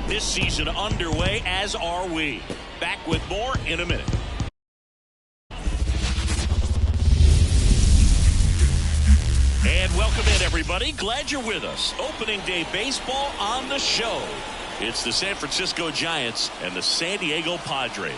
get this season underway, as are we. Back with more in a minute. And welcome in, everybody. Glad you're with us. Opening day baseball on the show. It's the San Francisco Giants and the San Diego Padres.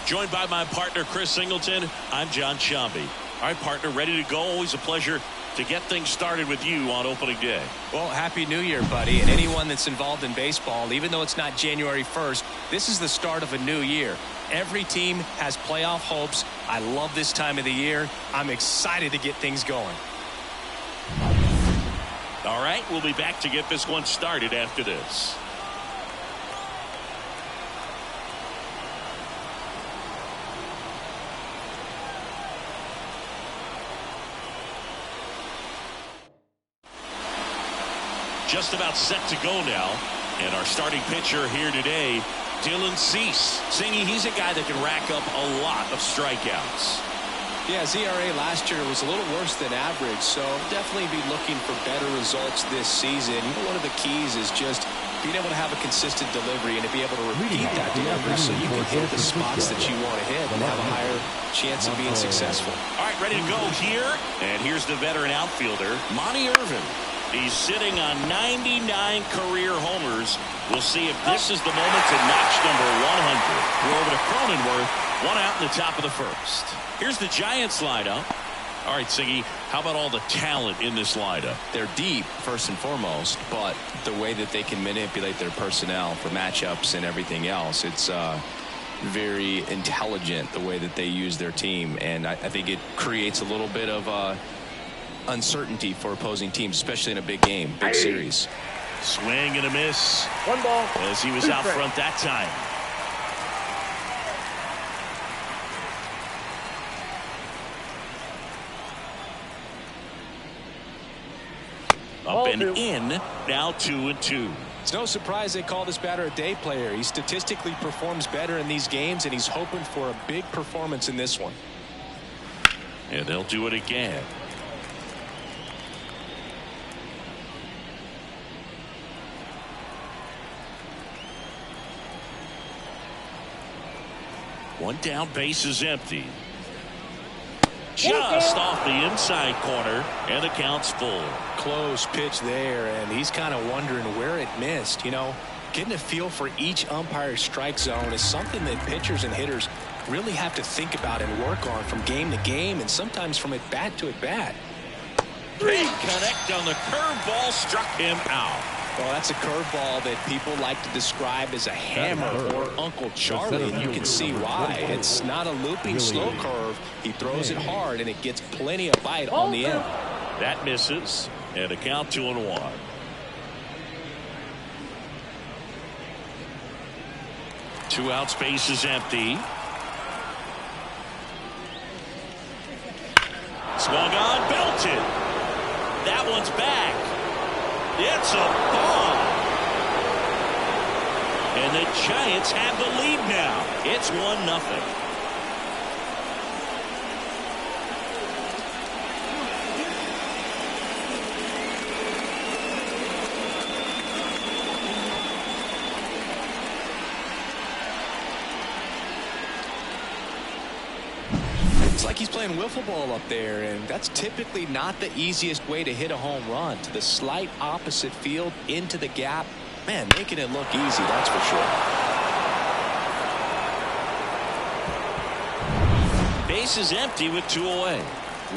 Joined by my partner, Chris Singleton, I'm John Shambi. All right, partner, ready to go. Always a pleasure to get things started with you on opening day. Well, Happy New Year, buddy. And anyone that's involved in baseball, even though it's not January 1st, this is the start of a new year. Every team has playoff hopes. I love this time of the year. I'm excited to get things going. All right, we'll be back to get this one started after this. Just about set to go now. And our starting pitcher here today, Dylan Cease. Singy, he's a guy that can rack up a lot of strikeouts. Yeah, his ERA last year was a little worse than average, so definitely be looking for better results this season. One of the keys is just being able to have a consistent delivery and to be able to repeat that delivery so you can hit the spots that you want to hit and have a higher chance of being successful. All right, ready to go here. And here's the veteran outfielder, Monty Irvin. He's sitting on 99 career homers. We'll see if this is the moment to notch number 100. We're over to Cronenworth. 1 out in the top of the first. Here's the Giants lineup. All right, Siggy, how about all the talent in this lineup? They're deep, first and foremost, but the way that they can manipulate their personnel for matchups and everything else, it's very intelligent the way that they use their team. And I think it creates a little bit of uncertainty for opposing teams, especially in a big game, big series. Swing and a miss. 1 ball. As he was out front that time. Up and in, now 2-2. It's no surprise they call this batter a day player. He statistically performs better in these games, and he's hoping for a big performance in this one. And they'll do it again. One down, base is empty. Just off the inside corner, and the count's full. Close pitch there, and he's kind of wondering where it missed. You know, getting a feel for each umpire's strike zone is something that pitchers and hitters really have to think about and work on from game to game, and sometimes from at bat to at bat. Big connect on the curveball, struck him out. Well, that's a curveball that people like to describe as a hammer or Uncle Charlie, and you can see why. It's not a looping slow curve. He throws it hard, and it gets plenty of bite on the end. That misses, and a count 2-1. Two out, space is empty. Swung on, belted. That one's back. It's a bomb. And the Giants have the lead now. It's 1-0. It's like he's playing wiffle ball up there, and that's typically not the easiest way to hit a home run. To the slight opposite field, into the gap. Man, making it look easy, that's for sure. Base is empty with 2 away.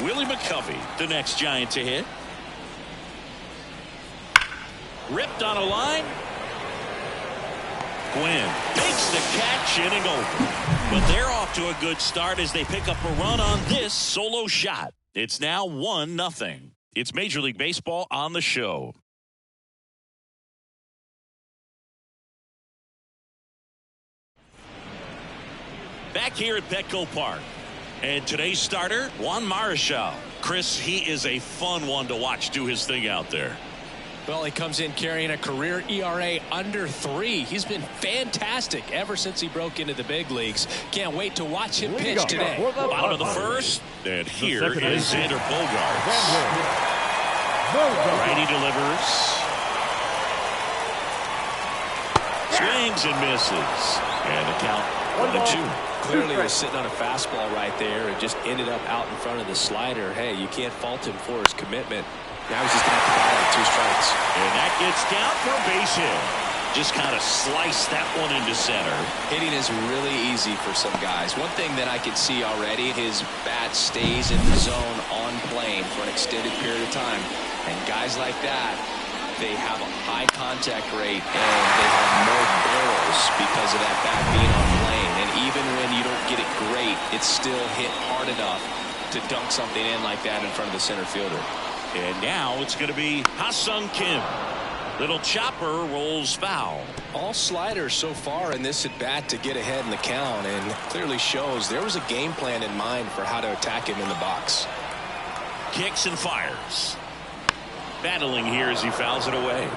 Willie McCovey, the next Giant to hit. Ripped on a line. Gwynn makes the catch, inning over. But they're off to a good start as they pick up a run on this solo shot. It's now 1-0. It's Major League Baseball on the show. Back here at Petco Park. And today's starter, Juan Marichal. Chris, he is a fun one to watch do his thing out there. Well, he comes in carrying a career ERA under 3. He's been fantastic ever since he broke into the big leagues. Can't wait to watch him pitch today. Bottom of the first, and here is Xander Bogaerts. Righty delivers. Swings and misses. And the count 1-2. Clearly was sitting on a fastball right there and just ended up out in front of the slider. Hey, you can't fault him for his commitment. Now he's just going to have to buy like 2 strikes. And that gets down for a base hit. Just kind of slice that one into center. Hitting is really easy for some guys. One thing that I can see already, his bat stays in the zone on plane for an extended period of time. And guys like that, they have a high contact rate and they have more barrels because of that bat being on plane. And even when you don't get it great, it's still hit hard enough to dunk something in like that in front of the center fielder. And now it's going to be Ha-Sung Kim. Little chopper rolls foul. All sliders so far in this at bat to get ahead in the count, and clearly shows there was a game plan in mind for how to attack him in the box. Kicks and fires. Battling here as he fouls it away.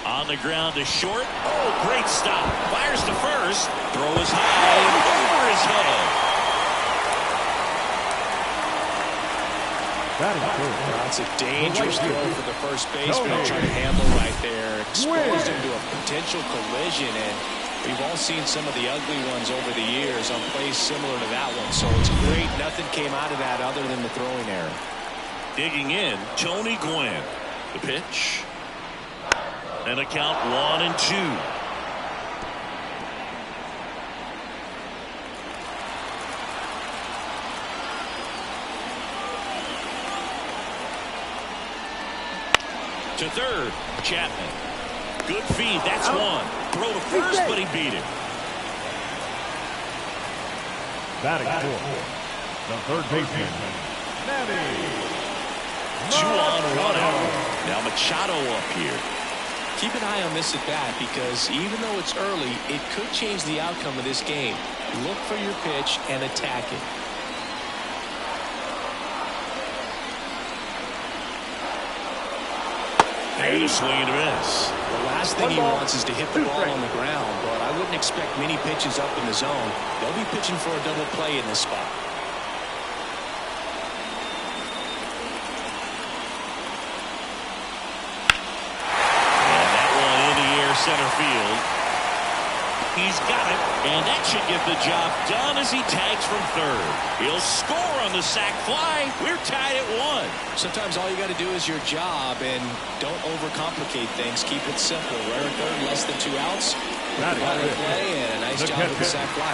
On the ground to short. Oh, great stop. Fires to first. Throw is high over his head. That's a dangerous throw for the first baseman to try to handle right there. Exposed him to a potential collision, and we've all seen some of the ugly ones over the years on plays similar to that one. So it's great nothing came out of that other than the throwing error. Digging in, Tony Gwynn. The pitch. And a count 1-2. To third, Chapman. Good feed, that's one. Throw to first, but he beat it. Batting fourth, the third baseman, Manny. 2 on, 1 out. Now Machado up here. Keep an eye on this at bat because even though it's early, it could change the outcome of this game. Look for your pitch and attack it. And a swing and a miss. The last thing he wants is to hit the ball on the ground, but I wouldn't expect many pitches up in the zone. They'll be pitching for a double play in this spot. Center field. He's got it, and that should get the job done as he tags from third. He'll score on the sac fly. We're tied at 1. Sometimes all you got to do is your job, and don't overcomplicate things. Keep it simple. Runner third, less than 2 outs. Play, and a nice job with the sac fly.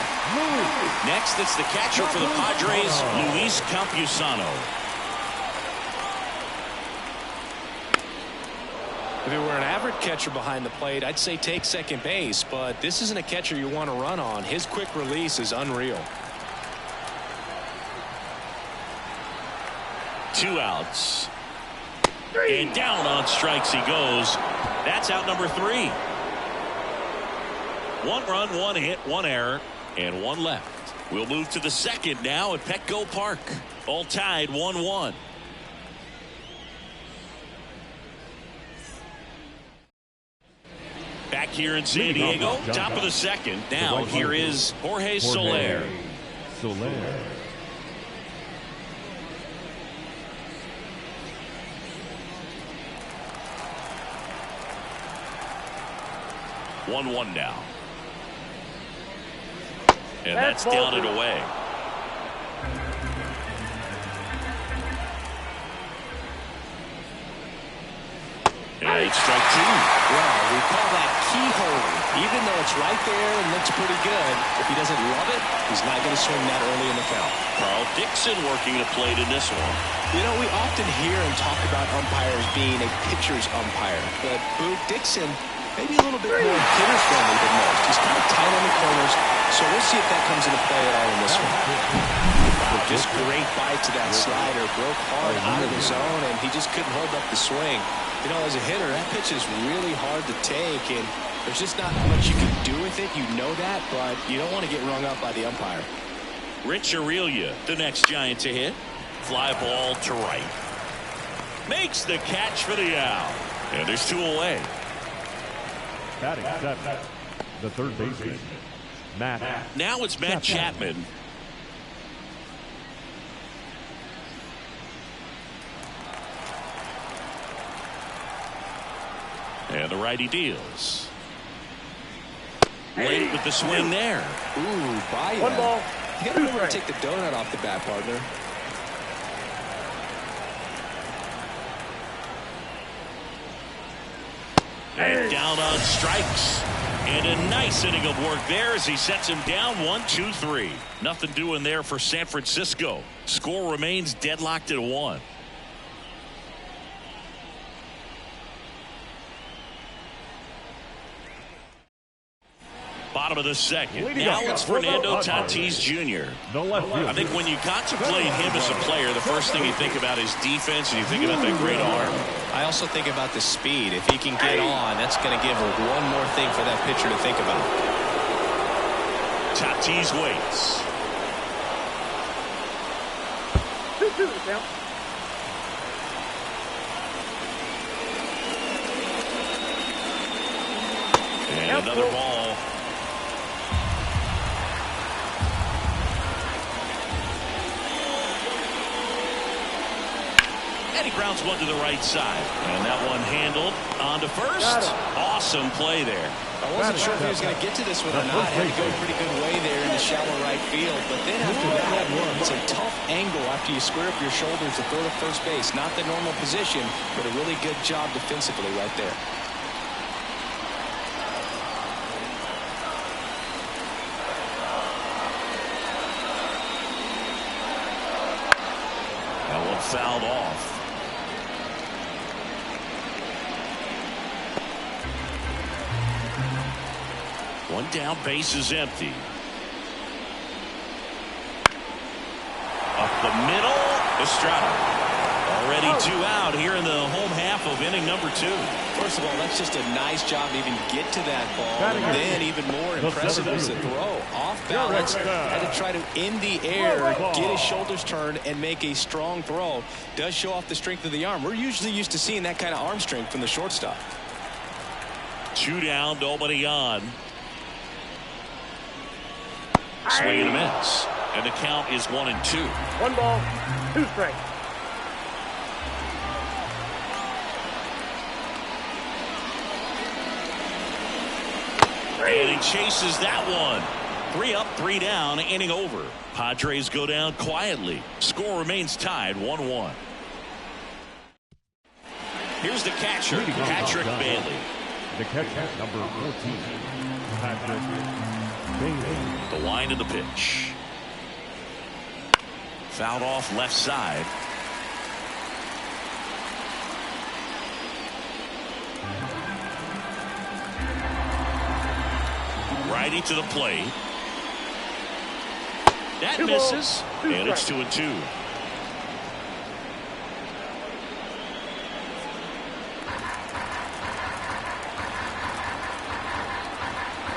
Next, it's the catcher for the Padres, Luis Campusano. If it were an average catcher behind the plate, I'd say take second base, but this isn't a catcher you want to run on. His quick release is unreal. 2 outs. And down on strikes he goes. That's out number 3. 1 run, 1 hit, 1 error, and 1 left. We'll move to the second now at Petco Park. All tied 1-1. Back here in San Diego, top of the second. Now here is Jorge Soler. 1-1 now. And that's down and away. And it's strike 2. Well, we call that keyhole. Even though it's right there and looks pretty good, if he doesn't love it, he's not going to swing that early in the count. Carl Dixon working the plate in this one. You know, we often hear and talk about umpires being a pitcher's umpire, but Boog Dixon maybe a little bit more hitter friendly than most. He's kind of tight on the corners, so we'll see if that comes into play at all in this one. Wow, just great bite to that slider, broke hard out of the zone, and he just couldn't hold up the swing. You know, as a hitter, that pitch is really hard to take, and There's just not much you can do with it. You know that, but you don't want to get rung up by the umpire. Rich Aurelia, the next Giant to hit. Fly ball to right. Makes the catch for the out. And there's 2 away. Batting seventh, the third baseman, Matt. Now it's Matt Chapman. And the righty deals. Late with the swing there. Ooh, buy 1 ball. You gotta remember to take the donut off the bat, partner. And down on strikes. And a nice inning of work there as he sets him down 1-2-3. Nothing doing there for San Francisco. Score remains deadlocked at 1. Bottom of the second. Now it's Fernando Tatis Jr. I think when you contemplate him as a player, the first thing you think about is defense, and you think about that great arm. I also think about the speed. If he can get on, that's going to give one more thing for that pitcher to think about. Tatis waits. 2-2 the count. And another ball. And he grounds one to the right side. And that one handled on to first. Awesome play there. I wasn't sure if he was going to get to this one or not. Had to go a pretty good way there in the shallow right field. But then after that, it's a tough angle after you square up your shoulders to throw to first base. Not the normal position, but a really good job defensively right there. That one fouled off. One down, base is empty. Up the middle, Estrada. Already 2 out here in the home half of inning number 2. First of all, that's just a nice job to even get to that ball. And then even more impressive was the throw. Off balance, had to try to in the air, get his shoulders turned, and make a strong throw. Does show off the strength of the arm. We're usually used to seeing that kind of arm strength from the shortstop. 2 down, nobody on. Swing and a miss. And the count is 1-2. 1 ball, 2 strikes. And he chases that one. 3 up, 3 down, inning over. Padres go down quietly. Score remains tied 1-1. Here's the catcher, Patrick Bailey. The catcher, number 14, Patrick Bailey. The line of the pitch. Fouled off left side. Righty to the plate. That misses. And it's 2-2.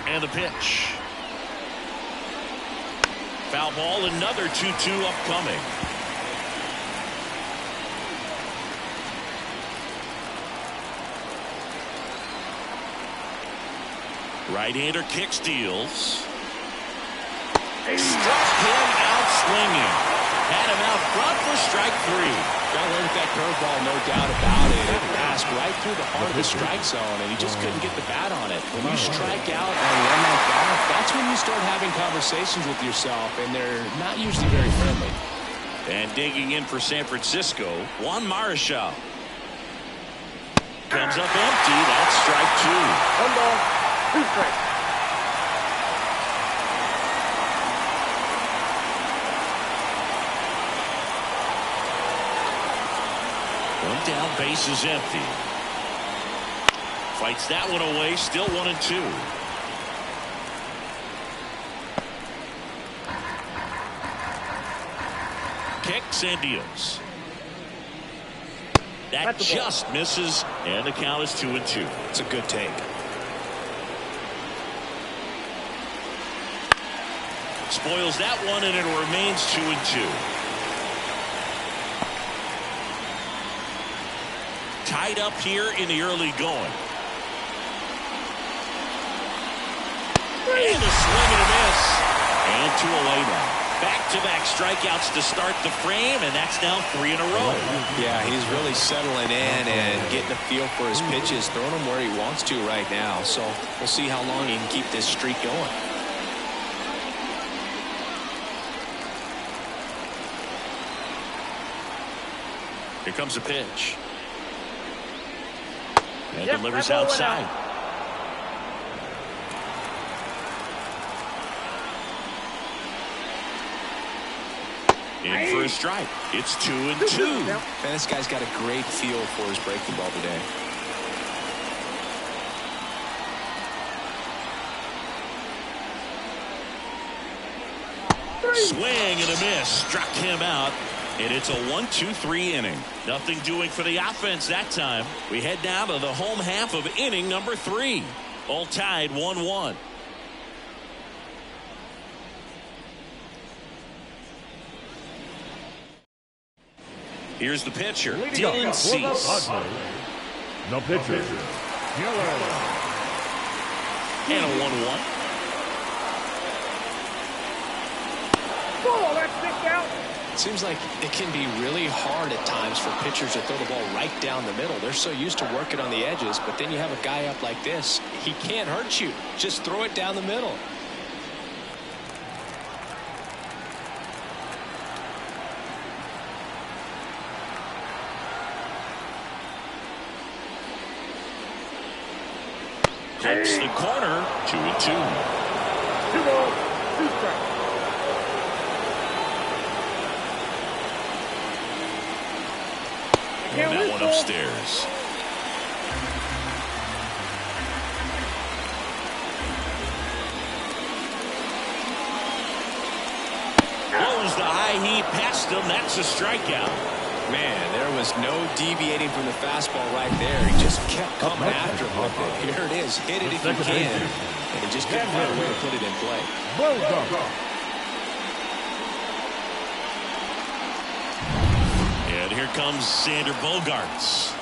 And the pitch. Foul ball, another 2-2 upcoming. Right-hander kicks, deals. Struck him out swinging. Had him out front for strike 3. Got away with that curveball, no doubt about it. It passed right through the heart of the strike zone, and he just couldn't get the bat on it. When you strike out and run like that, that's when you start having conversations with yourself, and they're not usually very friendly. And digging in for San Francisco, Juan Marichal. Comes up empty. That's strike 2. 1 ball, 2 strikes. One down, base is empty. Fights that one away, still 1-2. Kicks and deals. That just misses, and the count is 2-2. It's a good take. Spoils that one, and it remains 2-2. Tied up here in the early going. And a swing and a miss. And 2 away now. Back-to-back strikeouts to start the frame, and that's now 3 in a row. Yeah, he's really settling in and getting a feel for his pitches, throwing them where he wants to right now. So we'll see how long he can keep this streak going. Here comes a pitch. And delivers outside. In for a strike. It's 2-2. Man, this guy's got a great feel for his breaking ball today. Swing and a miss. Struck him out. And it's a 1-2-3 inning. Nothing doing for the offense that time. We head down to the home half of inning number 3. All tied 1-1. Here's the pitcher, Dylan Cease. The pitcher, Dylan. And a 1-1. Oh, that's kicked out. Seems like it can be really hard at times for pitchers to throw the ball right down the middle. They're so used to working on the edges, but then you have a guy up like this. He can't hurt you. Just throw it down the middle. Clips the corner. 2-2. 2 balls, 2 strikes. And that one upstairs. Blows the high heat past him. That's a strikeout. Man, there was no deviating from the fastball right there. He just kept coming after him with it. Here it is. Hit it if you can. And he just couldn't find a way to put it in play. And here comes Sander Bogarts.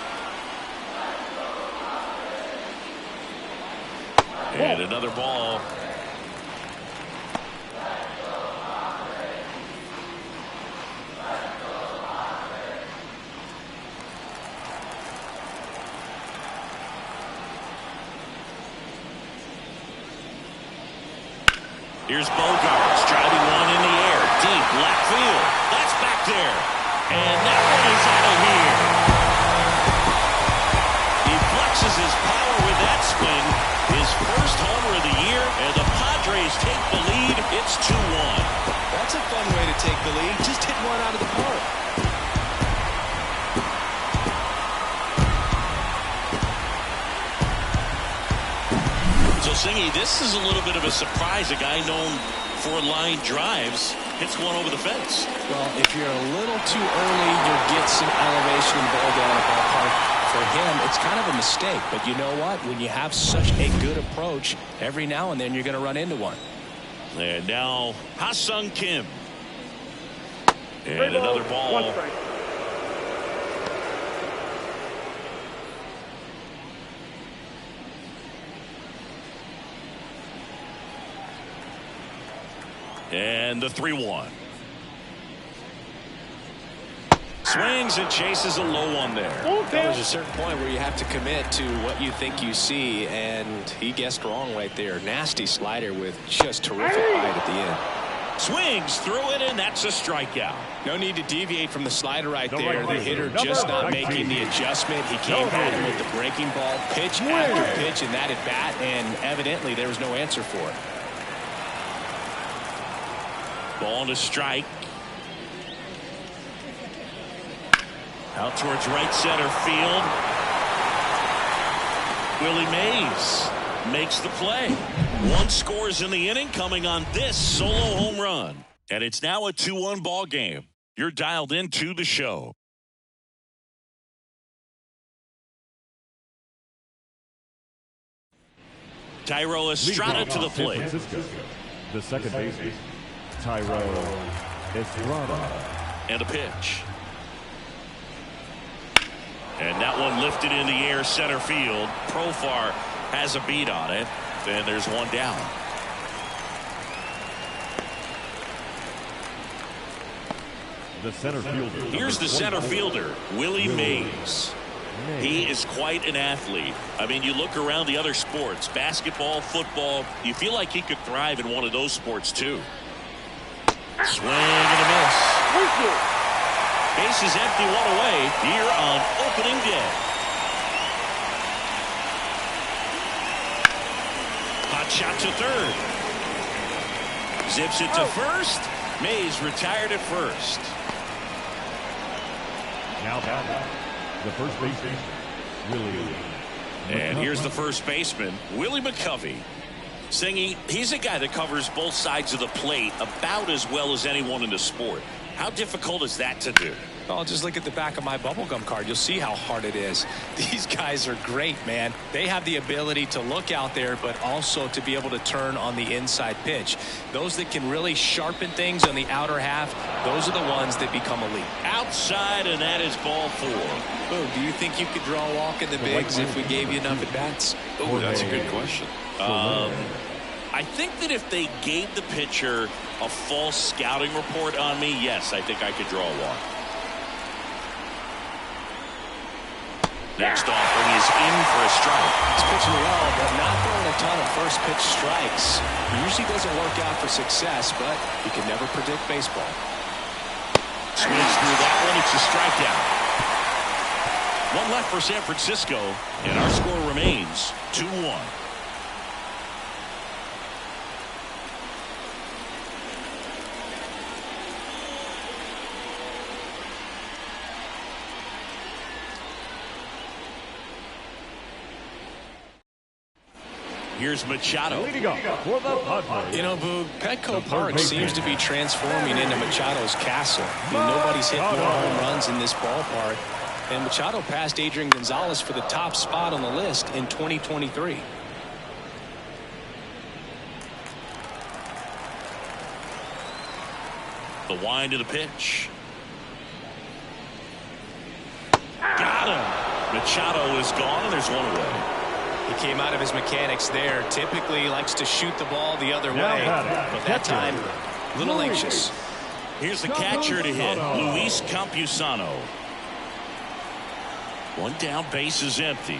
And another ball. Here's Bogarts driving one in the air. Deep left field. That's back there. And that one is out of here. He flexes his power with that swing. His first homer of the year. And the Padres take the lead. It's 2-1. That's a fun way to take the lead. Just hit one out of the park. So, Singy, this is a little bit of a surprise. A guy known for line drives hits one over the fence. Well, if you're a little too early, you'll get some elevation in the ball down the ballpark. For him, it's kind of a mistake. But you know what? When you have such a good approach, every now and then you're going to run into one. And now Ha-Sung Kim. And another ball. 1 strike. And the 3-1. Swings and chases a low one there. There's a certain point where you have to commit to what you think you see, and he guessed wrong right there. Nasty slider with just terrific bite at the end. Swings through it, and that's a strikeout. No need to deviate from the slider right there. The hitter just not making the adjustment. He came at him with the breaking ball, pitch after pitch in that at bat, and evidently there was no answer for it. Ball to strike. Out towards right center field. Willie Mays makes the play. 1 scores in the inning coming on this solo home run. And it's now a 2-1 ball game. You're dialed into the show. Tyro Estrada to the plate. The second baseman, Estrada. And a pitch. And that one lifted in the air center field. Profar has a beat on it. And there's one down. The center fielder. Here's the center fielder, Willie Mays. He is quite an athlete. I mean, you look around the other sports, basketball, football, you feel like he could thrive in one of those sports too. Swing and a miss. Base is empty, one away here on opening day. Hot shot to third. Zips it to first. Mays retired at first. Now batting, the first baseman, Willie. And here's the first baseman, Willie McCovey. Singy, he's a guy that covers both sides of the plate about as well as anyone in the sport. How difficult is that to do? Oh, just look at the back of my bubblegum card. You'll see how hard it is. These guys are great, man. They have the ability to look out there, but also to be able to turn on the inside pitch. Those that can really sharpen things on the outer half, those are the ones that become elite. Outside, and that is ball 4. Oh, do you think you could draw a walk in the bigs if we gave you enough at bats? Oh, that's a good question. I think that if they gave the pitcher a false scouting report on me, yes, I think I could draw a walk. Next offering is in for a strike. He's pitching well, but not throwing a ton of first pitch strikes. Usually doesn't work out for success, but you can never predict baseball. Swings through that one. It's a strikeout. One left for San Francisco, and our score remains 2-1. Here's Machado. Leading up for the Padres. You know, Boog, Petco Park seems to be transforming into Machado's castle. I mean, nobody's hit more home runs in this ballpark. And Machado passed Adrian Gonzalez for the top spot on the list in 2023. The wind of the pitch. Got him. Machado is gone, and there's one away. He came out of his mechanics there. Typically he likes to shoot the ball the other way, but that time a little anxious. Here's the catcher to hit, Luis Campusano. One down, base is empty.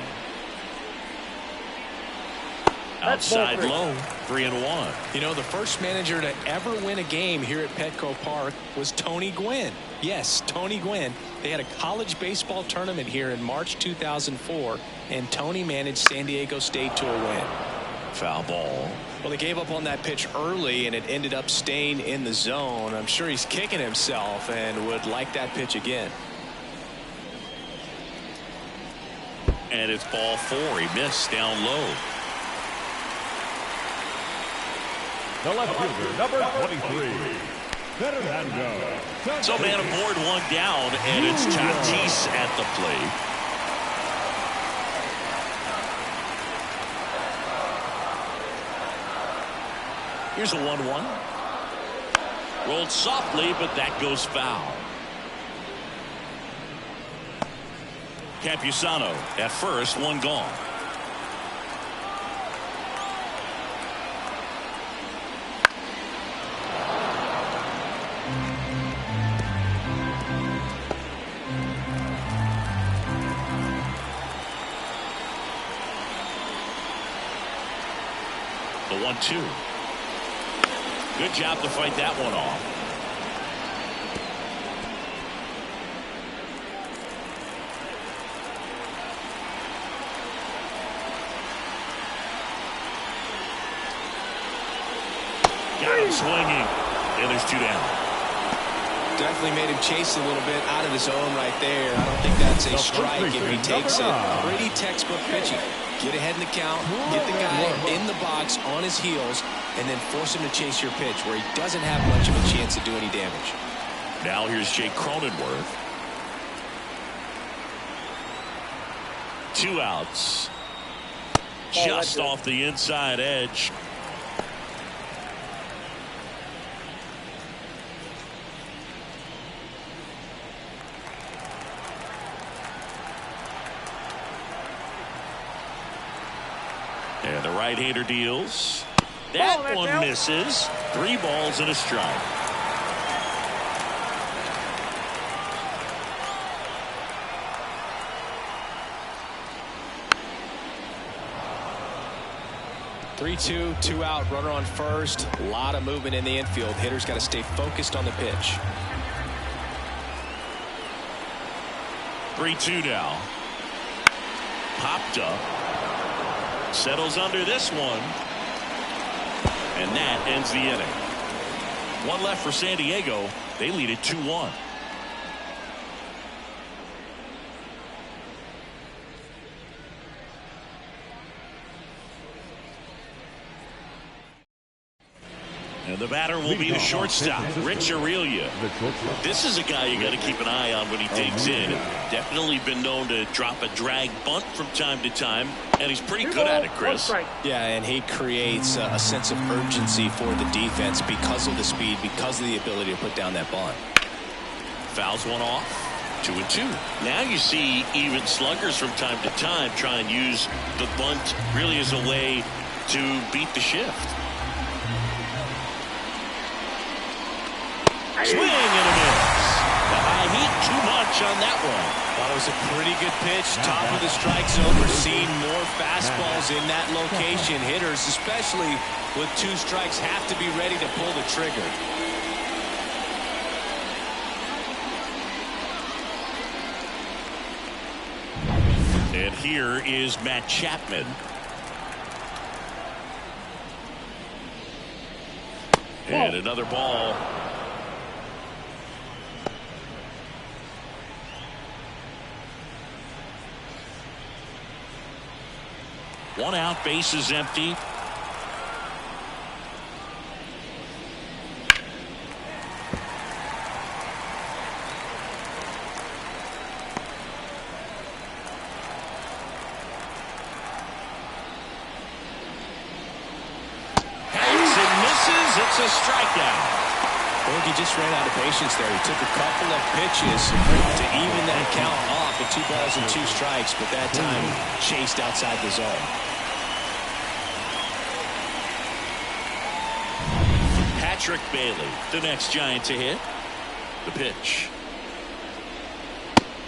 Outside low, 3-1. You know, the first manager to ever win a game here at Petco Park was Tony Gwynn. Yes, Tony Gwynn. They had a college baseball tournament here in March 2004, and Tony managed San Diego State to a win. Foul ball. Well, they gave up on that pitch early, and it ended up staying in the zone. I'm sure he's kicking himself and would like that pitch again. And it's ball 4. He missed down low. The left fielder, number 23. Fernando. So man aboard, one down, and it's Tatis at the plate. Here's a 1-1. Rolled softly, but that goes foul. Campusano at first, one gone. The 1-2. Good job to fight that one off. Got him swinging. And there's 2 down. Definitely made him chase a little bit out of his zone right there. I don't think that's a strike if he takes it. Pretty textbook pitching. Get ahead in the count, get the guy in the box on his heels, and then force him to chase your pitch where he doesn't have much of a chance to do any damage. Now here's Jake Cronenworth. 2 outs. Just off the inside edge. And the right-hander deals. That one misses. 3 balls and a strike. Three-two, 2 out, runner on first. A lot of movement in the infield. Hitter's got to stay focused on the pitch. 3-2 now. Popped up. Settles under this one. And that ends the inning. 1 left for San Diego. They lead it 2-1. And the batter will be the shortstop, Rich Aurelia. This is a guy you got to keep an eye on when he digs in. Definitely been known to drop a drag bunt from time to time, and he's pretty good at it, Chris. Yeah, and he creates a sense of urgency for the defense because of the speed, because of the ability to put down that bunt. Fouls one off. 2-2. Now you see even sluggers from time to time try and use the bunt really as a way to beat the shift. Swing and a miss. The high heat too much on that one. Thought it was a pretty good pitch. Top of the strike zone. We're seeing more fastballs in that location. Hitters, especially with 2 strikes, have to be ready to pull the trigger. And here is Matt Chapman. And another ball. One out, bases empty. Hangs and misses. It's a strikeout. I think he just ran out of patience there. He took a couple of pitches to even that count off at 2 balls and 2 strikes, but that time chased outside the zone. Patrick Bailey, the next Giant to hit. The pitch.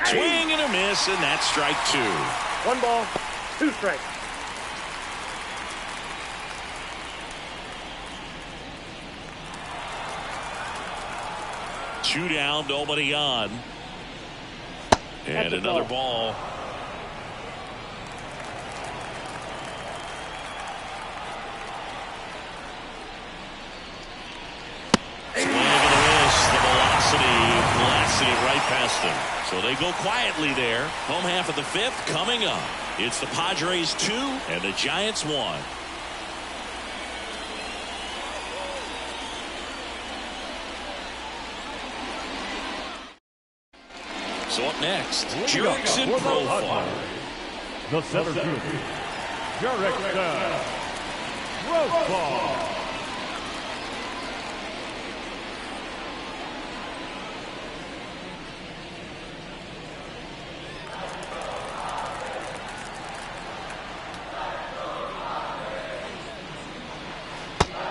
Swing and a miss, and that's strike 2. 1 ball, 2 strikes. Two down, nobody on. And another ball. Swing and a miss. The velocity blasted it right past him. So they go quietly there. Home half of the 5th coming up. It's the Padres 2 and the Giants 1. So up next, Jurickson profile. The center fielder, Jurickson profile.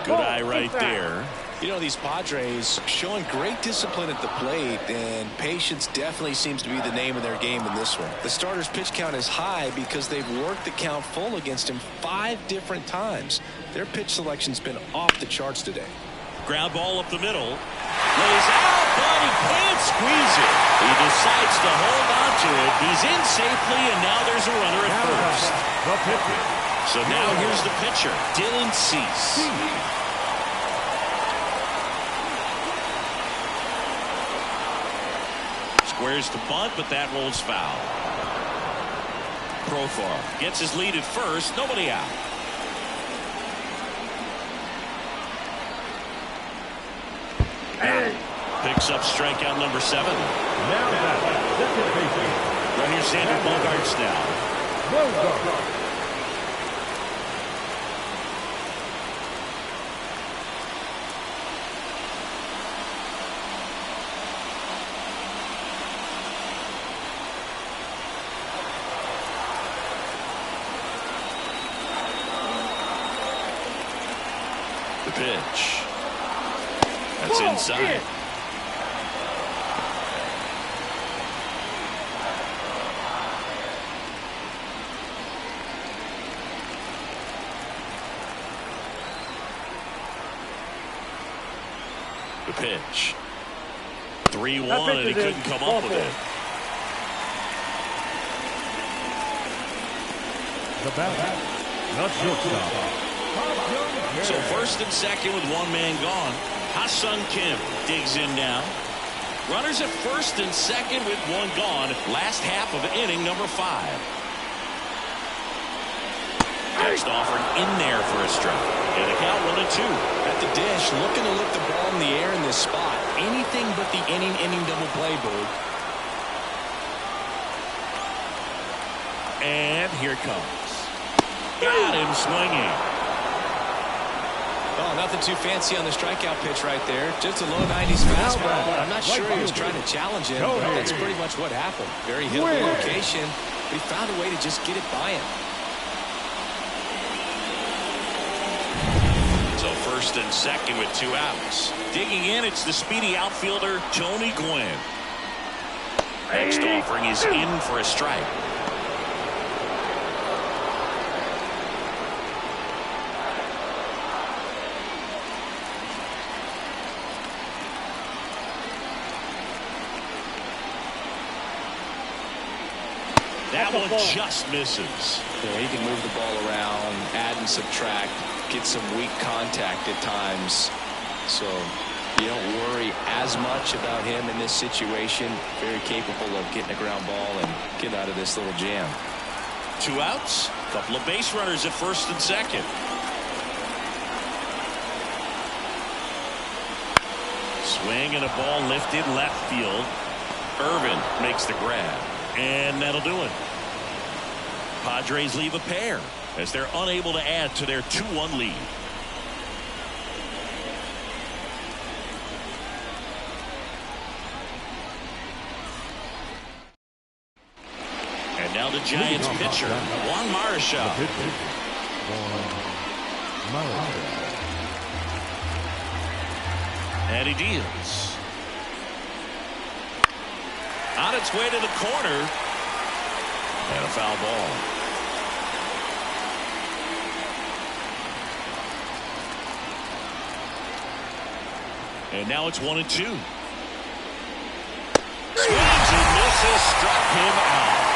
Good eye right there. You know, these Padres showing great discipline at the plate, and patience definitely seems to be the name of their game in this one. The starter's pitch count is high because they've worked the count full against him 5 different times. Their pitch selection's been off the charts today. Ground ball up the middle. Lays out, but he can't squeeze it. He decides to hold on to it. He's in safely, and now there's a runner at first. So now here's the pitcher, Dylan Cease. Squares the bunt, but that rolls foul. Profar gets his lead at first. Nobody out. Picks up strikeout number 7. Now back, second baseman. Right here, Xander Bogaerts now. The pitch. That's inside. The pitch. 3-1, and he couldn't come up with it. The batter, the shortstop. So first and second with one man gone. Ha-Sung Kim digs in now. Runners at first and second with one gone. Last half of inning number 5. Next offering in there for a strike. And a count 1-2. At the dish, looking to lift the ball in the air in this spot. Anything but the inning double play, Bird. And here it comes. Got him swinging. Oh, nothing too fancy on the strikeout pitch right there. Just a low 90s fastball, but I'm not sure he was trying to challenge him. But that's pretty much what happened. Very hittable location, but he found a way to just get it by him. So first and second with 2 outs. Digging in, it's the speedy outfielder, Tony Gwynn. Next offering is in for a strike. That one just misses. Yeah, he can move the ball around, add and subtract, get some weak contact at times. So you don't worry as much about him in this situation. Very capable of getting a ground ball and get out of this little jam. 2 outs, couple of base runners at first and second. Swing and a ball lifted left field. Irvin makes the grab. And that'll do it. Padres leave a pair as they're unable to add to their 2-1 lead. And now the Giants pitcher, Juan Marichal. And he deals. On its way to the corner. And a foul ball. And now it's 1-2. Swings and misses, struck him out.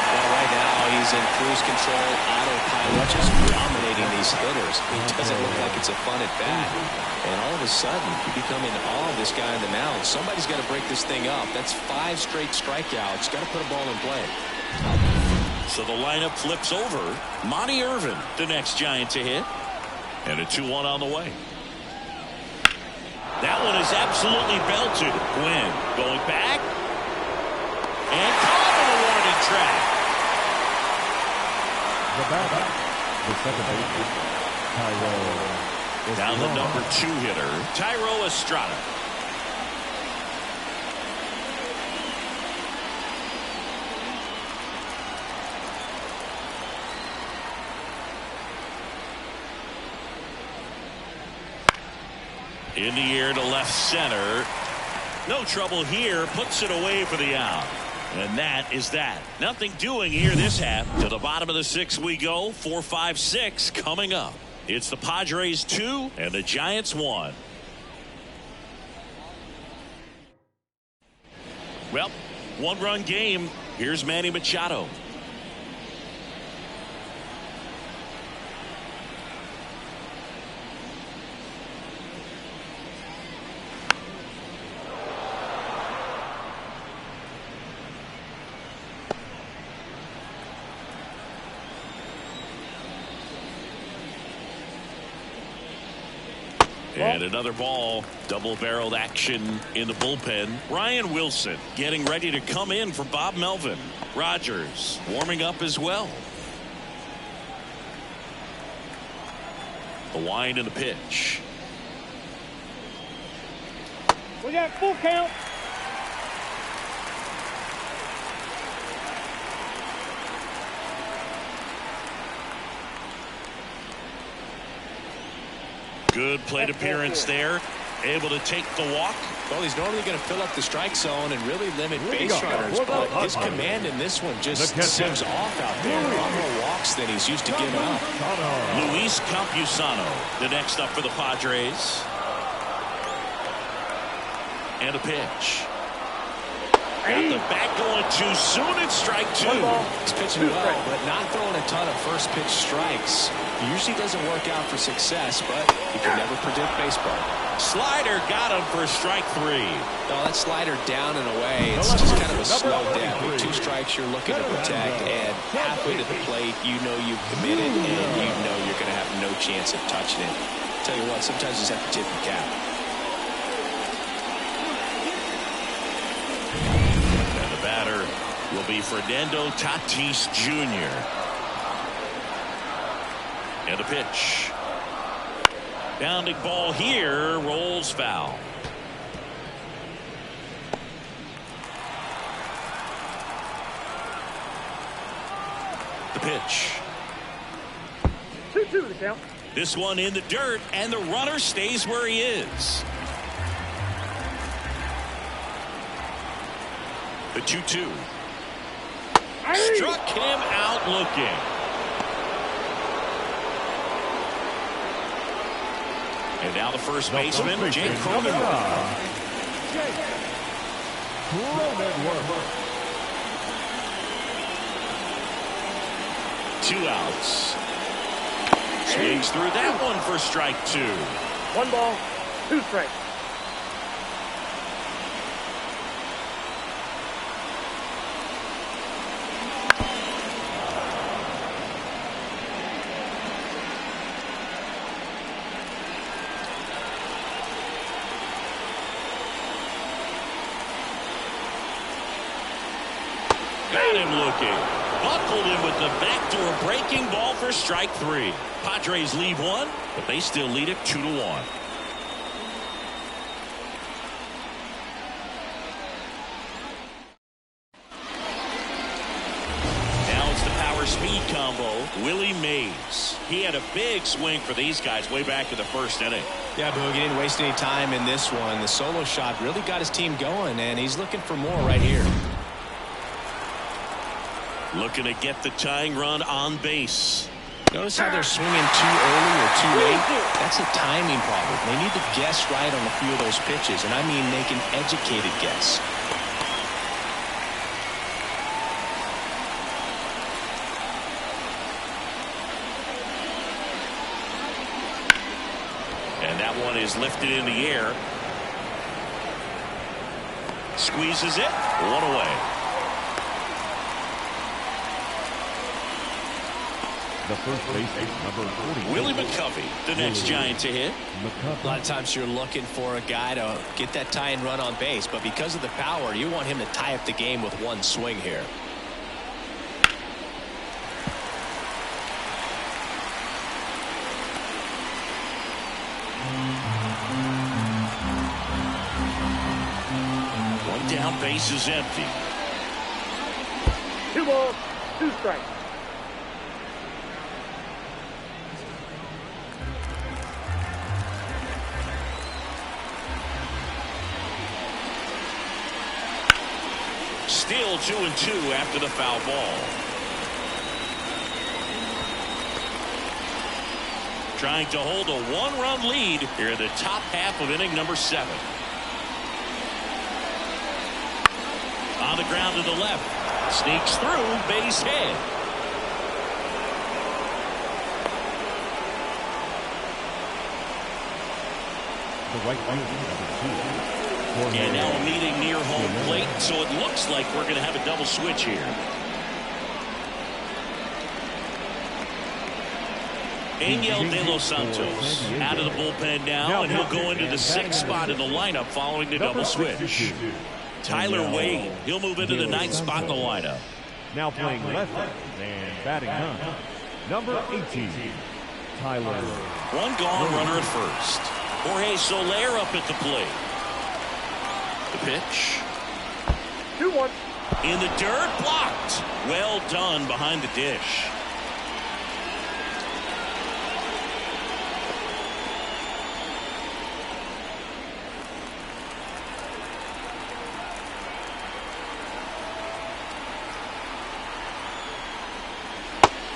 Well, right now he's in cruise control, autopilot, just dominating these hitters. It doesn't look like it's a fun at bat. And all of a sudden, you become in awe of this guy on the mound. Somebody's got to break this thing up. That's 5 straight strikeouts. Got to put a ball in play. So the lineup flips over. Monty Irvin, the next Giant to hit. And a 2-1 on the way. That one is absolutely belted. Gwynn going back. And caught on a warning track. The batter, the second baseman, Tyro. Down the number 2 hitter, Tyro Estrada. In the air to left center. No trouble here. Puts it away for the out. And that is that. Nothing doing here this half. To the bottom of the 6th we go. 4, 5, 6 coming up. It's the Padres 2 and the Giants 1. Well, 1-run game. Here's Manny Machado. And another ball. Double-barreled action in the bullpen. Ryan Wilson getting ready to come in for Bob Melvin. Rogers warming up as well. The wind and the pitch. We got full count. Good plate appearance there. Able to take the walk. Well, he's normally going to fill up the strike zone and really limit base runners, but his command in this one just seems off out there. A lot more walks than he's used to giving up. Luis Campusano, the next up for the Padres. And a pitch. Got the bat going too soon. It's strike two. He's pitching well, but not throwing a ton of first pitch strikes. It usually doesn't work out for success, but you can never predict baseball. Slider got him for strike three. No, that slider down and away. It's just kind of a slow death. With 2 strikes you're looking to protect, and halfway to the plate, you know you've committed, and you know you're going to have no chance of touching it. Tell you what, sometimes you just have to tip your cap. And the batter will be Fernando Tatis Jr. And a pitch. Bounding ball here, rolls foul. The pitch. 2-2 the count. This one in the dirt, and the runner stays where he is. The 2-2. Struck him out looking. And now the first baseman, Jake Cronenworth. Two outs. Swings through that one for strike two. 1 ball, 2 strikes. Got him looking. Buckled him with the backdoor breaking ball for strike three. Padres lead one, but they still lead it 2-1. Now it's the power speed combo. Willie Mays. He had a big swing for these guys way back in the first inning. Yeah, Boog, he didn't waste any time in this one. The solo shot really got his team going, and he's looking for more right here. Looking to get the tying run on base. Notice how they're swinging too early or too late? That's a timing problem. They need to guess right on a few of those pitches, and I mean make an educated guess. And that one is lifted in the air. Squeezes it. One away. The first baseman, number 40. Willie McCovey, the next Giant to hit. A lot of times you're looking for a guy to get that tying run on base, but because of the power, you want him to tie up the game with one swing here. One down, base is empty. 2 balls, 2 strikes. Still 2-2 after the foul ball. Trying to hold a 1-run lead here in the top half of inning number 7. On the ground to the left. Sneaks through, base hit. The right fielder, number 2. And now a meeting near home plate, so it looks like we're going to have a double switch here. Angel De Los Santos out of the bullpen now, and he'll go into the 6th spot in the lineup following the double switch. Tyler Wade, he'll move into the 9th spot in the lineup. Now playing left and batting 9, number 18, Tyler. One gone, runner at first. Jorge Soler up at the plate. The pitch. 2-1. In the dirt, blocked. Well done behind the dish.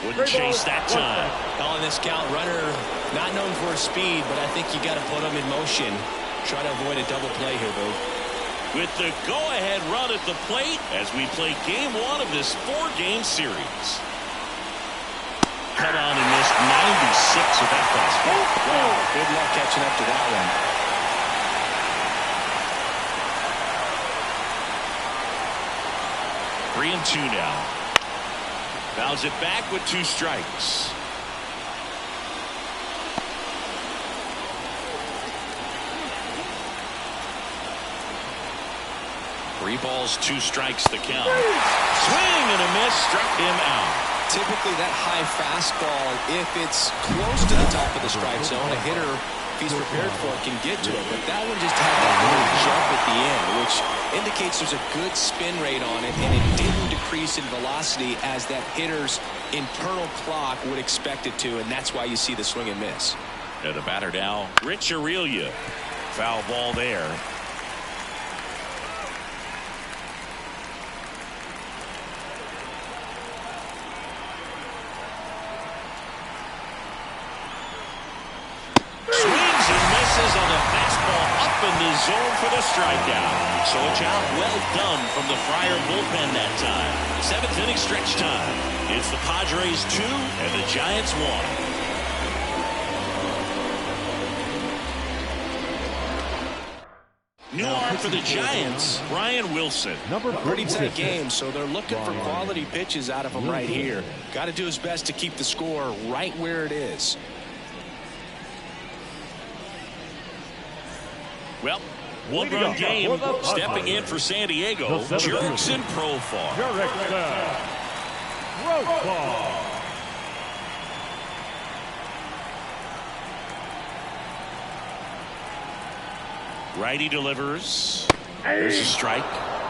Wouldn't chase that time. Calling this count, runner not known for his speed, but I think you got to put him in motion. Try to avoid a double play here, Boo. With the go-ahead run at the plate as we play game 1 of this 4-game series. Cut on and missed 96 with that fastball. Wow, good luck catching up to that one. 3-2 now. Fouls it back with 2 strikes. 3 balls, 2 strikes the count. Swing and a miss, struck him out. Typically that high fastball, if it's close to the top of the strike zone, a hitter, if he's prepared for it, can get to it. But that one just had that little jump at the end, which indicates there's a good spin rate on it, and it didn't decrease in velocity as that hitter's internal clock would expect it to, and that's why you see the swing and miss. And the batter now, Rich Aurelia. Foul ball there. Swings and misses on the fastball up in the zone for the strikeout. So a job well done from the Friar bullpen that time. 7th inning stretch time. It's the Padres 2 and the Giants 1. New arm for the Giants, Brian Wilson. Pretty tight game, so they're looking for quality pitches out of him right here. Got to do his best to keep the score right where it is. Well, 1-run game. Stepping in for San Diego, Jurickson Profar. Righty delivers. There's a strike.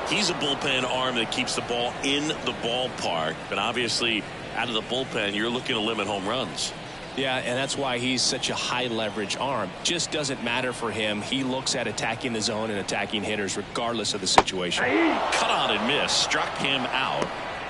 He's a bullpen arm that keeps the ball in the ballpark. But obviously, out of the bullpen, you're looking to limit home runs. Yeah, and that's why he's such a high leverage arm. Just doesn't matter for him. He looks at attacking the zone and attacking hitters regardless of the situation. Cut on and miss. Struck him out.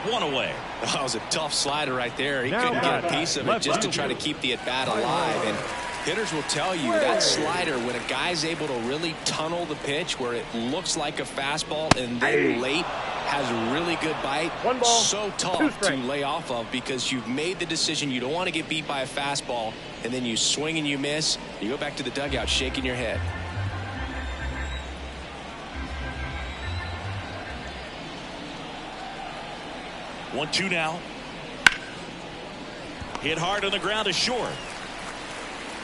1 away. That was a tough slider right there. He couldn't get a piece of it just to try to keep the at-bat alive. And hitters will tell you that slider, when a guy's able to really tunnel the pitch where it looks like a fastball and then late has a really good bite, so tough to lay off of because you've made the decision you don't want to get beat by a fastball, and then you swing and you miss. You go back to the dugout shaking your head. One, 2 now. Hit hard on the ground is short.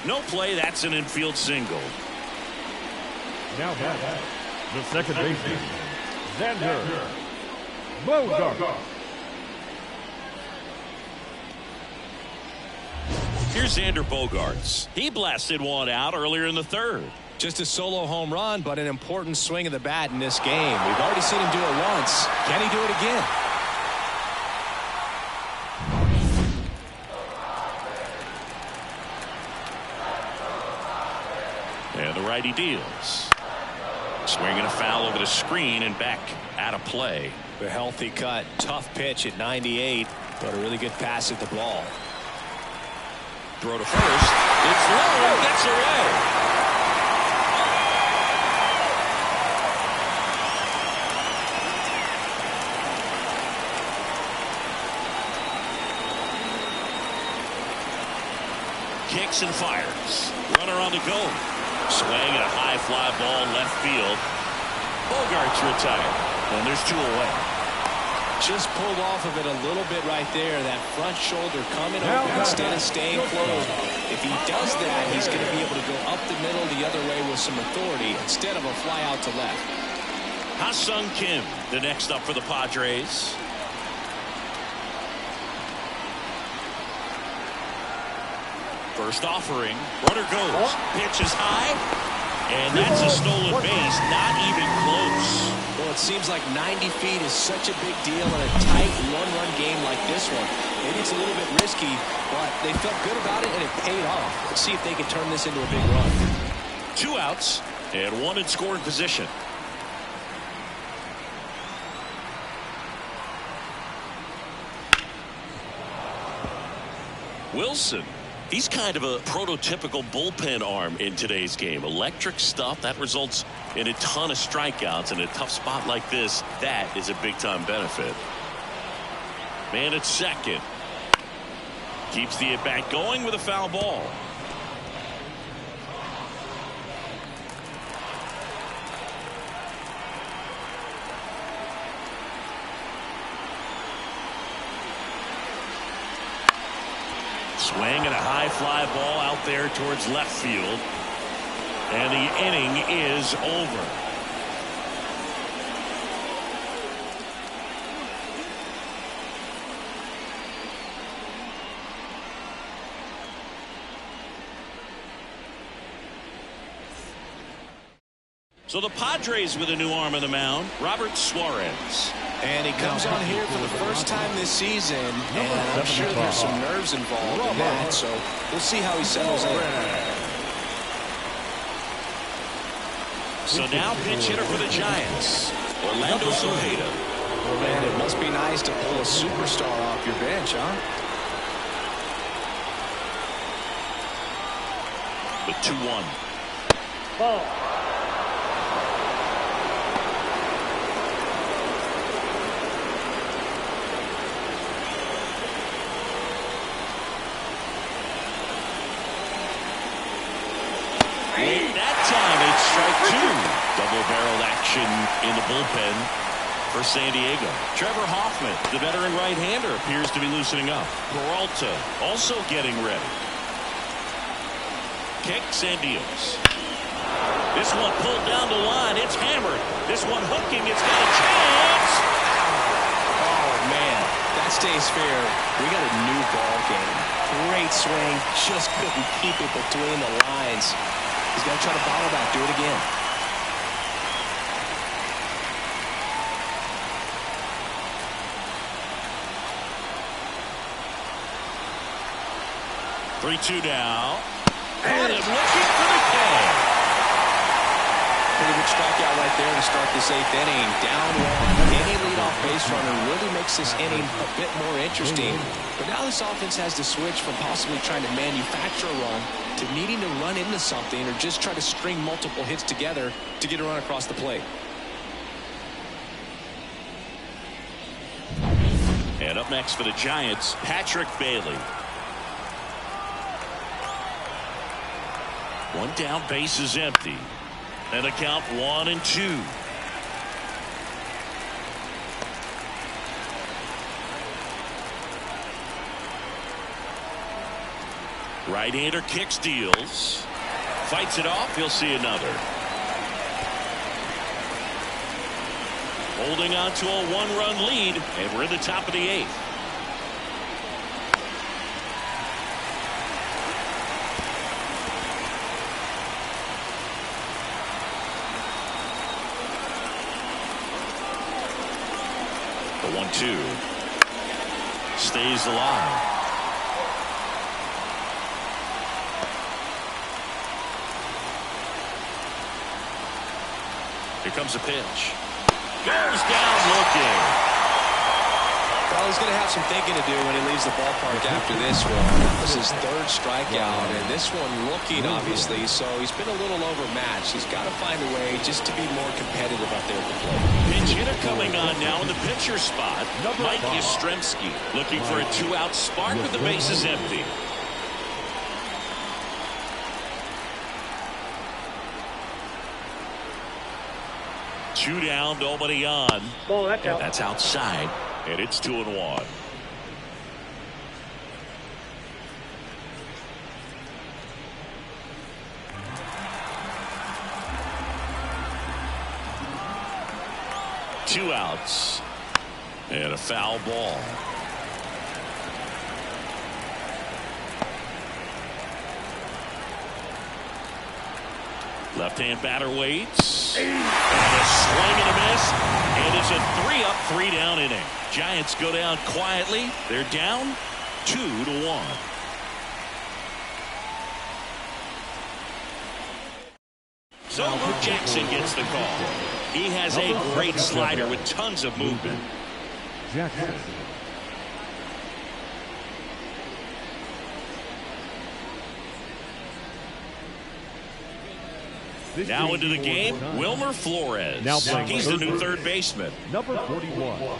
No play. That's an infield single. Now back, the second baseman, Xander Bogart. Here's Xander Bogaerts. He blasted one out earlier in the 3rd. Just a solo home run, but an important swing of the bat in this game. We've already seen him do it once. Can he do it again? And the righty deals. Swinging a foul over the screen and back out of play. A healthy cut. Tough pitch at 98, but a really good pass at the ball. Throw to first. It's low and gets away. Kicks and fires. Runner on the go. Swing and a high fly ball left field. Bogart's retired. And there's 2 away. Just pulled off of it a little bit right there. That front shoulder coming over instead of staying closed. If he does that, he's going to be able to go up the middle the other way with some authority instead of a fly out to left. Ha-Sung Kim, the next up for the Padres. First offering. Runner goes. Pitch is high. And that's a stolen base. Not even close. Well, it seems like 90 feet is such a big deal in a tight 1-run game like this one. Maybe it's a little bit risky, but they felt good about it and it paid off. Let's see if they can turn this into a big run. 2 outs and 1 in scoring position. Wilson. He's kind of a prototypical bullpen arm in today's game. Electric stuff that results in a ton of strikeouts. In a tough spot like this, that is a big-time benefit. Man at second. Keeps the at-bat going with a foul ball. Swing and a high fly ball out there towards left field. And the inning is over. So the Padres with a new arm on the mound, Robert Suarez. And he comes on here for the first time this season, and I'm sure there's some nerves involved in that, so we'll see how he settles in. So now pinch hitter for the Giants, Orlando Cepeda. Man, it must be nice to pull a superstar off your bench, huh? The 2-1. Ball. That time it's strike two. Double-barreled action in the bullpen for San Diego. Trevor Hoffman, the veteran right-hander, appears to be loosening up. Peralta also getting ready. Kicks and deals. This one pulled down the line. It's hammered. This one hooking. It's got a chance. Oh, man. That stays fair. We got a new ball game. Great swing. Just couldn't keep it between the lines. He's got to try to bottle that. Do it again. Three-two now. And looking for the K. Pretty good strikeout right there to start this eighth inning. Down one. Any leadoff base runner really makes this inning a bit more interesting. But now this offense has to switch from possibly trying to manufacture a run to needing to run into something or just try to string multiple hits together to get a run across the plate. And up next for the Giants, Patrick Bailey. One down, base is empty. And a count 1-2. Right-hander kicks, deals. Fights it off. He'll see another. Holding on to a one-run lead, and we're in the top of the eighth. The 1-2 stays alive. Here comes a pitch. Goes down looking. Well, he's going to have some thinking to do when he leaves the ballpark after this one. This is his third strikeout, and this one looking, obviously, so he's been a little overmatched. He's got to find a way just to be more competitive out there at the plate. Pinch hitter coming on now in the pitcher spot. Mike Yastrzemski looking for a two-out spark with the bases empty. Two down, nobody on. Ball, that's out. That's outside, and it's 2-1. Two outs and a foul ball. Left-hand batter waits. And a swing and a miss. And it's a 3-up, 3-down inning. Giants go down quietly. They're down 2-1. So Luke Jackson gets the call. He has a great slider with tons of movement. Jackson. Now into the game, Wilmer Flores. Now playing He's the new third baseman. Number 41, Wilmer.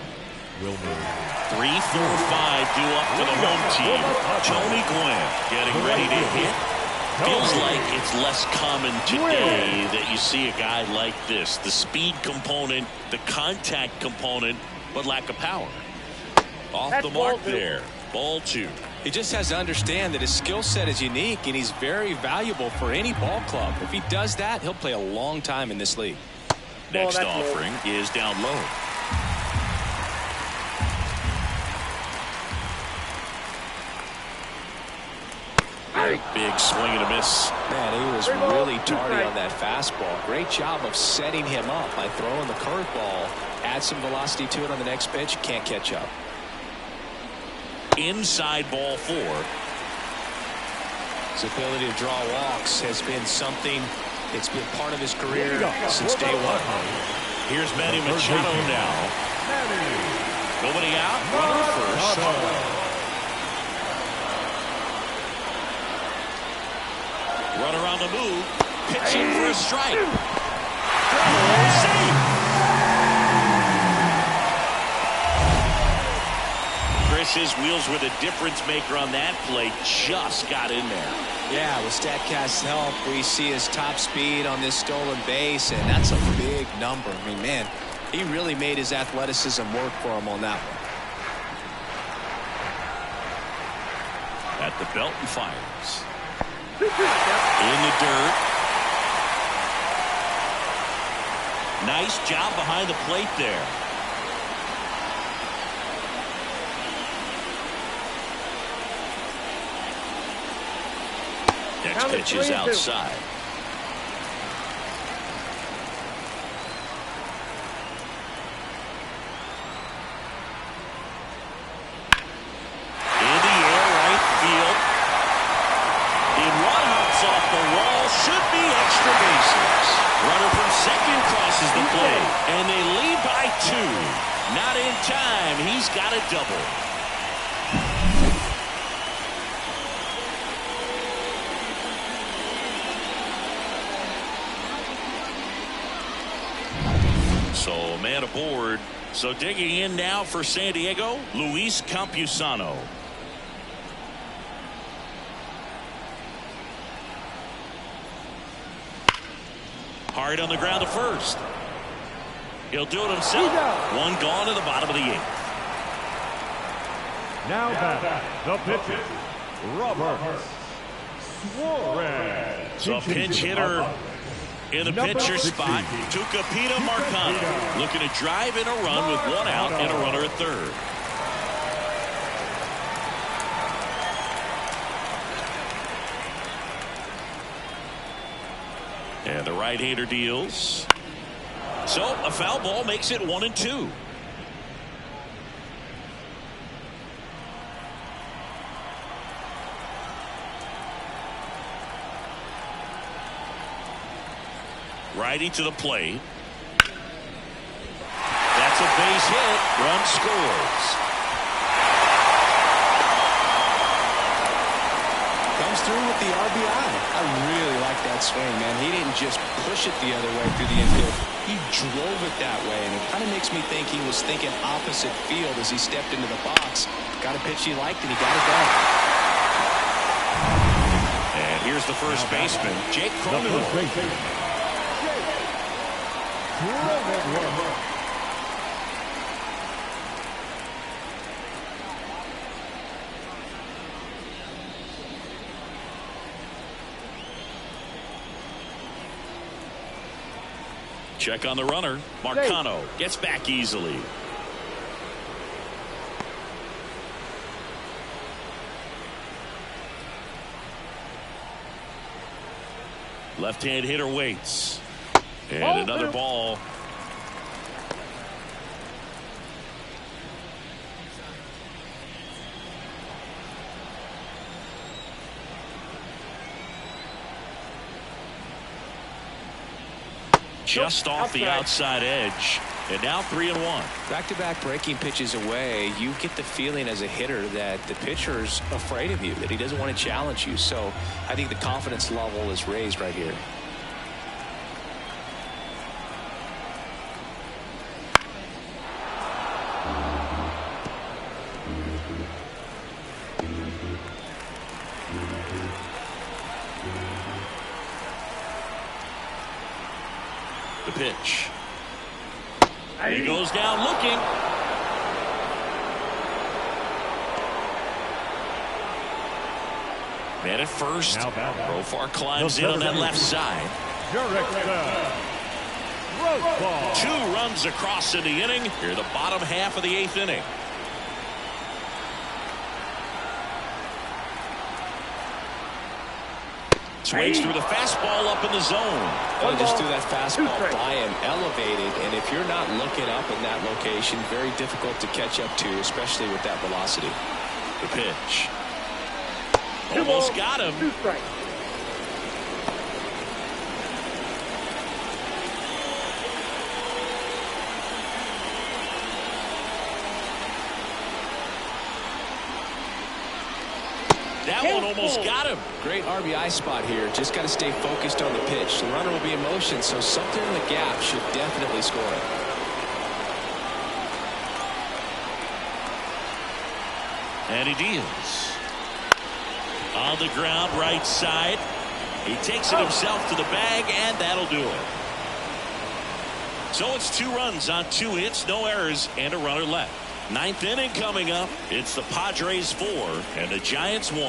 3, 4, 5 due up to the home team. Tony Gwynn getting ready to hit. Feels like it's less common today that you see a guy like this. The speed component, the contact component, but lack of power. Off the mark there. Ball 2. He just has to understand that his skill set is unique and he's very valuable for any ball club. If he does that, he'll play a long time in this league. Next offering is down low. Big swing and a miss. Man, he was really tardy on that fastball. Great job of setting him up by throwing the curveball. Add some velocity to it on the next pitch. Can't catch up. Inside ball 4. His ability to draw walks has been something. It's been part of his career since day one. Here's Manny Machado now. Nobody out. Runner first. Runner on the move. Pitching for a strike. Save. His wheels were the difference maker on that play. Just got in there. Yeah, with StatCast's help, we see his top speed on this stolen base, and that's a big number. I mean, man, he really made his athleticism work for him on that one. At the belt and fires. In the dirt. Nice job behind the plate there. Next pitch is outside. In the air, right field. In one hops off the wall. Should be extra bases. Runner from second crosses the plate. And they lead by 2. Not in time. He's got a double. So man aboard. So digging in now for San Diego, Luis Campusano. Hard on the ground to first. He'll do it himself. One gone to the bottom of the 8th. Now back the pitcher, Robert Suarez. So pinch hitter in the pitcher spot, Tucupita Marcano looking to drive in a run with 1 out and a runner at third. And the right-hander deals. So a foul ball makes it 1-2. Righty to the plate. That's a base hit. Run scores. Comes through with the RBI. I really like that swing, man. He didn't just push it the other way through the infield. He drove it that way, and it kind of makes me think he was thinking opposite field as he stepped into the box. Got a pitch he liked, and he got it done. And here's the first baseman, Jake Cronenworth. Check on the runner. Marcano gets back easily. Left-hand hitter waits. And another ball. Just off the outside edge. And now 3-1. Back-to-back breaking pitches away, you get the feeling as a hitter that the pitcher's afraid of you, that he doesn't want to challenge you. So I think the confidence level is raised right here. The pitch. He goes down looking. Man at first. Profar climbs in on that left side. 2 runs across in the inning. Here, the bottom half of the 8th inning. Swings through the fastball up in the zone. Well, just threw that fastball by him, elevated, and if you're not looking up in that location, very difficult to catch up to, especially with that velocity. The pitch. Almost got him. 2 strikes. That one almost got him. Great RBI spot here. Just got to stay focused on the pitch. The runner will be in motion, so something in the gap should definitely score it. And he deals. On the ground, right side. He takes it himself to the bag, and that'll do it. So it's 2 runs on 2 hits, no errors, and a runner left. 9th inning coming up. It's the Padres 4 and the Giants 1.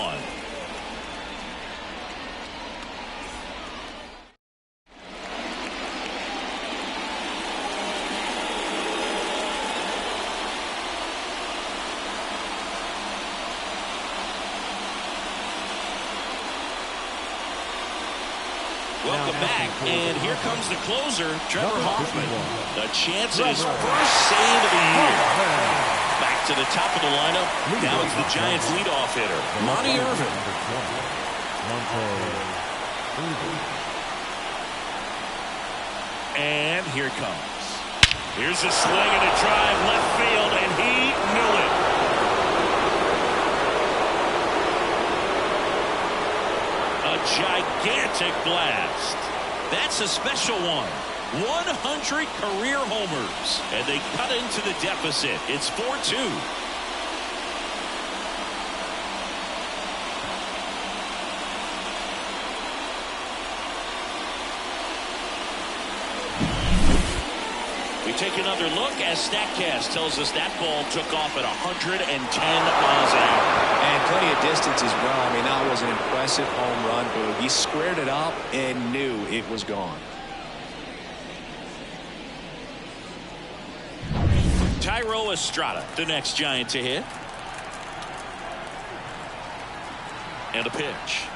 Welcome back, and here comes the closer, Trevor Hoffman. A chance at his first save of the year. Back to the top of the lineup. Now it's the Giants' leadoff hitter, Monty Irvin. And here it comes. Here's a swing and a drive left field, and he knew it. A gigantic blast. That's a special one. 100 career homers. And they cut into the deficit. It's 4-2. We take another look as StatCast tells us that ball took off at 110 miles an hour. And plenty of distance as well. I mean, that was an impressive home run, but he squared it up and knew it was gone. Tyro Estrada, the next Giant to hit. And a pitch.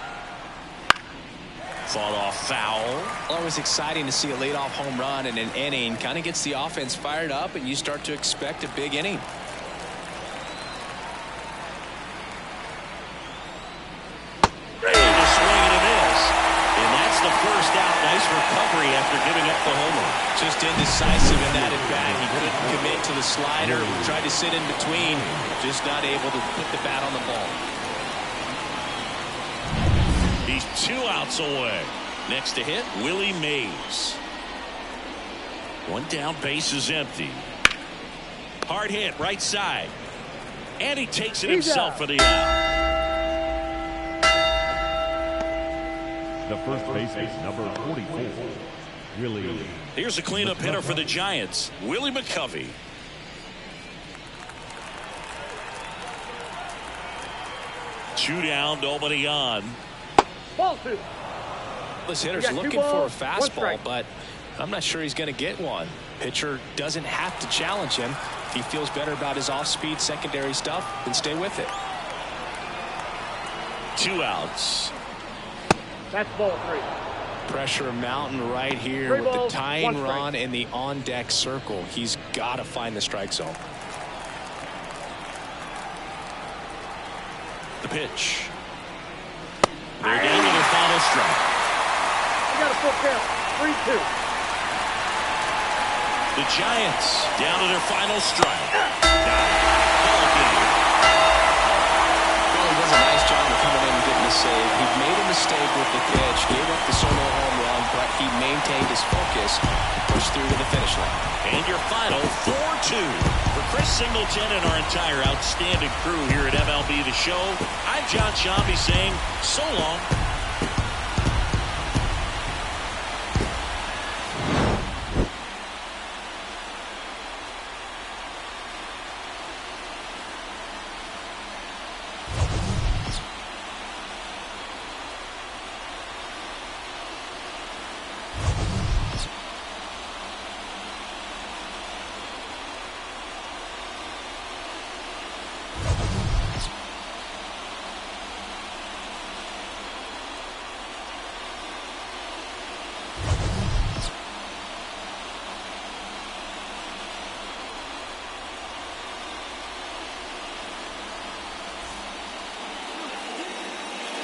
Fought off foul. Always exciting to see a leadoff home run in an inning. Kind of gets the offense fired up, and you start to expect a big inning. First out, nice recovery after giving up the homer. Just indecisive in that at bat. He couldn't commit to the slider. Tried to sit in between. Just not able to put the bat on the ball. He's 2 outs away. Next to hit, Willie Mays. 1 down, base is empty. Hard hit, right side. And he takes it himself for the out. The first baseman, number 44, Willie. Here's a cleanup hitter for the Giants, Willie McCovey. Two down, nobody on. Ball 2. This hitter's looking for a fastball, but I'm not sure he's going to get one. Pitcher doesn't have to challenge him. If he feels better about his off-speed secondary stuff, then stay with it. 2 outs. That's ball 3. Pressure mountain right here 3 with the balls, tying 1 strike. run in the on-deck circle. He's got to find the strike zone. The pitch. They're down to their final strike. We got a full count. 3-2. The Giants down to their final strike. Ball game. Well, he does a nice job of coming in and getting the save. He made a mistake with the pitch, gave up the solo home run, but he maintained his focus and pushed through to the finish line. And your final 4-2. For Chris Singleton and our entire outstanding crew here at MLB The Show, I'm John Shambi saying so long.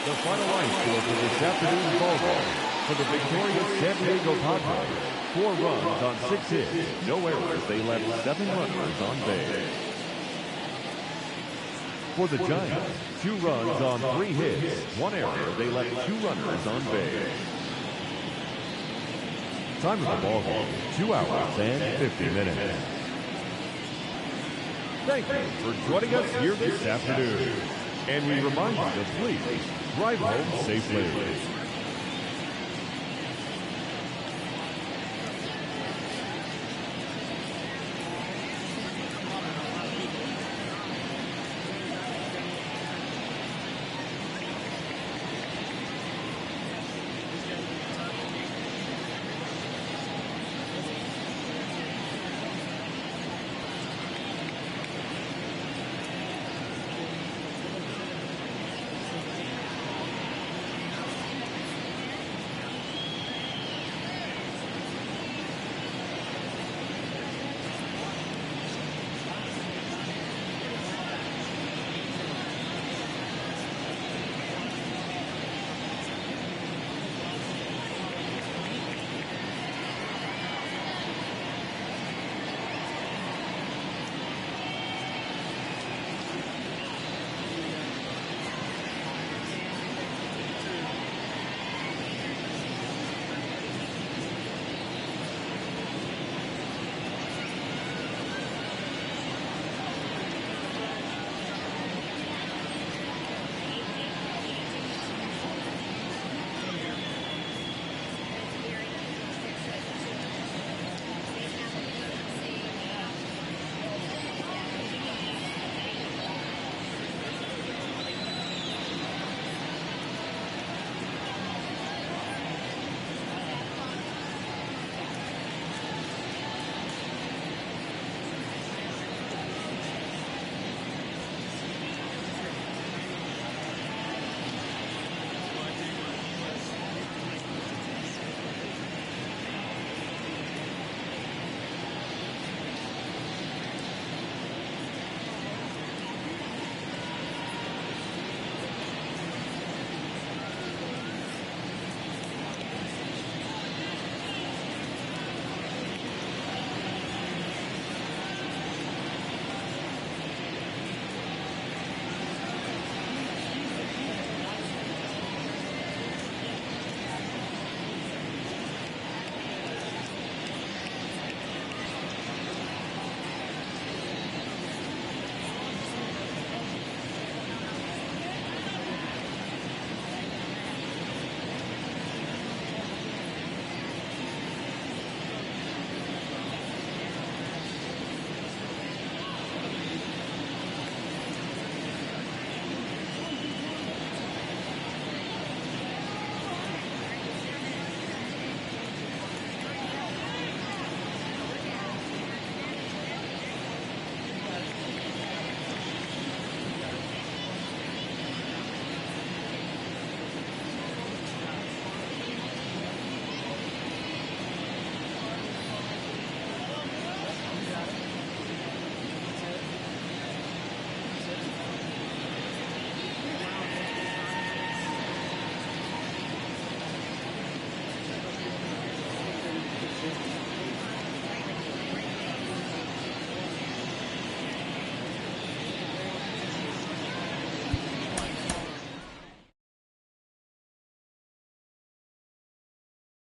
The final line score for this afternoon's ball game. For the victorious San Diego Padres, 4 runs on 6 hits, no errors. They left 7 runners on base. For the Giants, 2 runs on 3 hits, 1 error. They left 2 runners on base. Time of the ball game, 2 hours and 50 minutes. Thank you for joining us here this afternoon. And we remind you to please drive home safely.